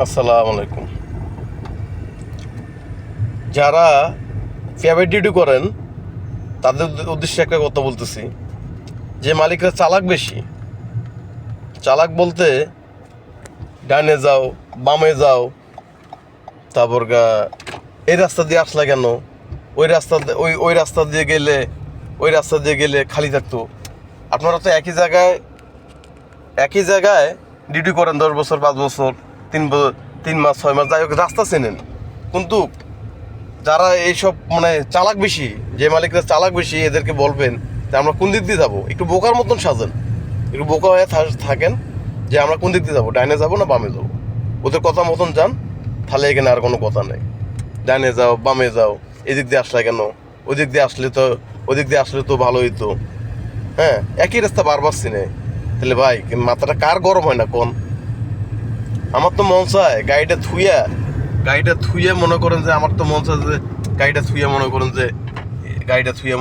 আসসালামু আলাইকুম। যারা প্রাইভেট ডিউটি করেন তাদের উদ্দেশ্যে একটা কথা বলতেছি, যে মালিকরা চালাক বেশি। চালাক বলতে ডাইনে যাও, বামে যাও, তারপর এই রাস্তা দিয়ে আসলা কেন, ওই রাস্তা ওই রাস্তা দিয়ে গেলে খালি থাকতো। আপনারা তো একই জায়গায় ডিউটি করেন 10 বছর, 5 বছর, 3 মাস, 6 মাস, যাই হোক, রাস্তা চেনেন। কিন্তু যারা এইসব চালাক বেশি, যে মালিকরা চালাক বেশি, এদেরকে বলবেন যে আমরা কোন দিক দিয়ে যাবো। একটু বোকার মতন সাজেন, একটু বোকা হয়ে থাকেন যে আমরা কোন দিক দিয়ে যাবো, ডাইনে যাবো না বামে যাবো। ওদের কথা মতন যান, তাহলে এখানে আর কোনো কথা নেই। ডাইনে যাও, বামে যাও, এদিক দিয়ে আসলে কেন, ওদিক দিয়ে আসলে তো ভালো হইতো। হ্যাঁ, একই রাস্তা বারবার চিনে। তাহলে ভাই, মাথাটা কার গরম হয় না কোন? আমার তো মন চায় গাড়িটা থুইয়া মনে করেন যে, আমার তো মন চায় যে গাড়িটা থুইয়া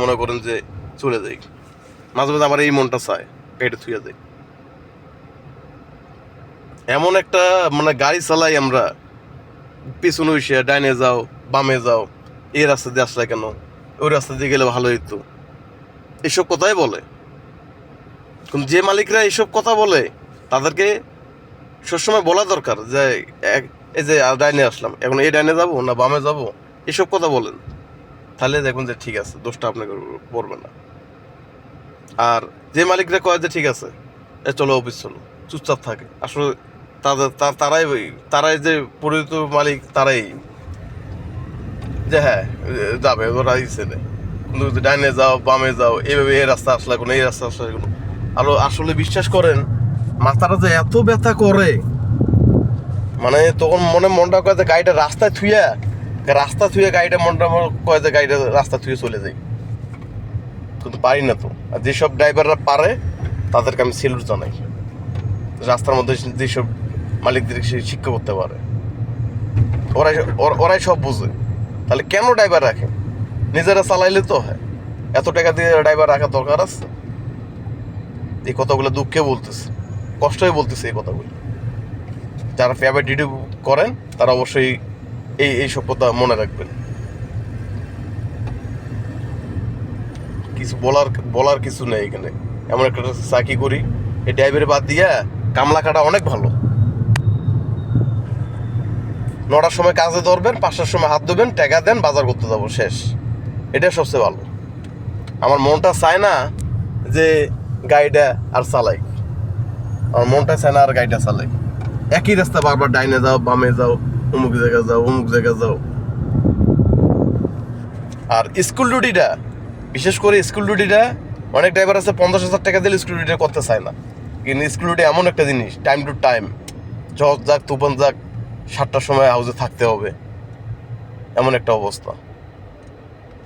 মনে করেন যে চলে যাই। মাঝে মাঝে আমার এই মনটা চায় গাড়িটা থুইয়া যাই। এমন একটা গাড়ি চালাই আমরা, পিছনে বসে ডাইনে যাও, বামে যাও, এই রাস্তা দিয়ে আসলে কেন, ওই রাস্তা দিয়ে গেলে ভালো হইতো, এসব কথাই বলে। কিন্তু যে মালিকরা এইসব কথা বলে, তাদেরকে সবসময় বলা দরকার যে এই যে ডাইনে আসলাম, এখন এই ডাইনে যাবো না বামে যাবো, এসব কথা বলেন। তাহলে দেখবেন যে ঠিক আছে, দোষটা আপনাকে পড়বে না। আর যে মালিকরা কয় যে ঠিক আছে, চলো অফিস চলো, চুপচাপ থাকে, আসলে তারাই যে পরিচিত মালিক, তারাই যে হ্যাঁ যাবে, ওরা ছেলে। কিন্তু ডাইনে যাও, বামে যাও, এইভাবে এই রাস্তা আসলে কোনো, এই রাস্তা আসলে কোনো। আরো আসলে বিশ্বাস করেন, মাথাটা যে এত ব্যথা করে, তখন মনটা কয় যে গাড়িটা রাস্তা থুইয়া গাড়িটা, মনটা কয় যে গাড়িটা রাস্তা থুয়ে চলে যাই। কিন্তু পারি না তো। আর যেসব ড্রাইভাররা পারে, তাদেরকে আমি সেলুট জানাই। রাস্তার মধ্যে যেসব মালিকদের শিক্ষা করতে পারে, ওরাই সব বুঝে। তাহলে কেন ড্রাইভার রাখে? নিজেরা চালাইলে তো হয়। এত টাকা দিয়ে ড্রাইভার রাখার দরকার আছে? এই কথাগুলো দুঃখে বলতেছে, কষ্টই বলতেছে এই কথাগুলো। যারা প্রাইভেট ডিউটি করেন, তারা অবশ্যই এইসব কথা মনে রাখবেন। কিছু বলার কিছু নেই এখানে। এমন একটা চাকরি করি, এই ড্রাইভারে বাদ দিয়া কামলা কাটা অনেক ভালো। 9টার সময় কাজে ধরবেন, 5টার সময় হাত ধোবেন, টাকা দেন, বাজার করতে যাবো, শেষ। এটা সবচেয়ে ভালো। আমার মনটা চায় না যে গাড়িটা আর চালাই, আমার মনটা চায় না আর গাড়িটা চালাই। একই রাস্তা বারবার ডাইনে যাও, বামে যাও, অমুক জায়গায় যাও। আর স্কুল ডিউটিটা, বিশেষ করে স্কুল ডিউটিটা, অনেক ড্রাইভার আছে 50,000 টাকা দিলে স্কুল ডিউটি করতে চায় না। কিন্তু স্কুল ডিউটি এমন একটা জিনিস, টাইম টু টাইম, ঝড় যাক তুফান যাক, 7টার সময় হাউসে থাকতে হবে, এমন একটা অবস্থা।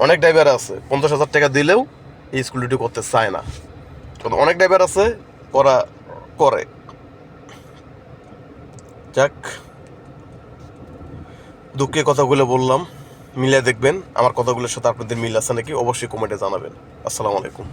অনেক ড্রাইভার আছে 50,000 টাকা দিলেও এই স্কুল ডিউটি করতে চায় না। কিন্তু অনেক ড্রাইভার আছে করে। যাক, দুঃখের কথাগুলো বললাম, মিলিয়ে দেখবেন আমার কথাগুলোর সাথে আপনাদের মিল আছে নাকি, অবশ্যই কমেন্টে জানাবেন। আসসালামু আলাইকুম।